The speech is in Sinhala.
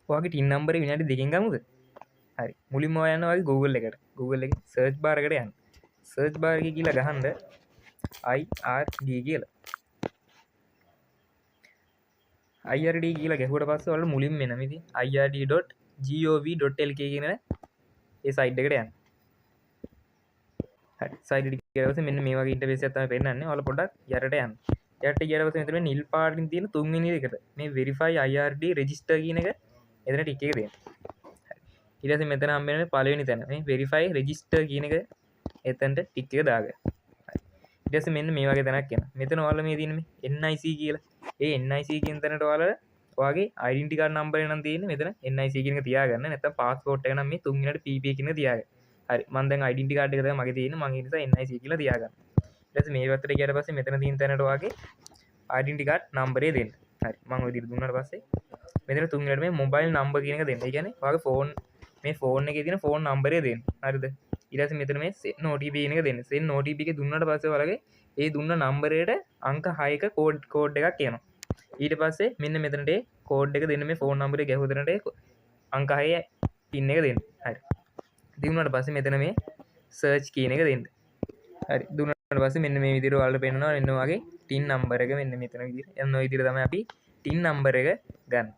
ඔයාගේ ටින් නම්බරේ විනාඩි 2කින් ගමුද? හරි. මුලින්ම ඔයා යනවා වගේ Google එකට. Google එකේ search bar එකට යන්න. search bar එකේ කියලා ගහන්න IRD කියලා. IRD කියලා ගැහුවට පස්සේ ඔයාලට මුලින්ම එන මේ ird.gov.lk කියන ඒ සයිට් එකට යන්න. හරි. සයිට් එකට ගියාට පස්සේ මෙන්න මේ වගේ ඉන්ටර්ෆේස් එකක් තමයි පෙන්නන්නේ. ඔයාලා පොඩ්ඩක් යටට යන්න. යටට ගියාට පස්සේ මෙතන නිල් පාටින් තියෙන තුන්වෙනි එකට මේ verify IRD register කියන එක එතන ටික් එක දෙන්න. ඊට පස්සේ මෙතන හම්බ වෙන මේ පළවෙනි තැන මේ verify register කියන එක එතනට ටික් එක දාගන්න. හරි. ඊට පස්සේ මෙන්න මේ වගේ තැනක් එනවා. මෙතන ඔයාලා මේ තියෙන මේ NIC කියලා. ඒ NIC කියන තැනට ඔයාලා ඔයාගේ identity card number එක නම් තියෙන්නේ මෙතන NIC කියන එක තියාගන්න. නැත්නම් passport එක නම් මේ තුන්වෙනිට PP කියන එක තියාගන්න. හරි. මම දැන් identity card එක තමයි මගේ තියෙන්නේ. මම ඒ නිසා NIC කියලා තියාගන්න. ඊට පස්සේ මේ පැත්තට ගියාට පස්සේ මෙතන තියෙන තැනට ඔයාගේ identity card number එක දෙන්න. හරි. මම ඔය විදිහට දුන්නාට පස්සේ මෙතන තුන්වෙනිට මේ mobile number කියන එක දෙන්න. ඒ කියන්නේ ඔයාගේ phone මේ ෆෝන් එකේ තියෙන ෆෝන් නම්බරය දෙන්න. හරිද? ඊට පස්සේ මෙතන මේ send OTP කියන එක දෙන්න. send OTP එක දුන්නාට පස්සේ ඔයාලගේ ඒ දුන්න නම්බරයට අංක 6ක කෝඩ් එකක් එනවා. ඊට පස්සේ මෙන්න මෙතනට ඒ කෝඩ් එක දෙන්න මේ ෆෝන් නම්බරේ ගැහුවදනට අංක 6 පින් එක දෙන්න. හරි. දුන්නාට පස්සේ මෙතන මේ search කියන එක දෙන්න. හරි. දුන්නාට පස්සේ මෙන්න මේ විදිහට ඔයාලට පෙන්නනවා එන්න වගේ ටින් නම්බර එක මෙන්න මෙතන විදිහට. එන්න ඔය විදිහට තමයි අපි ටින් නම්බර එක ගන්න.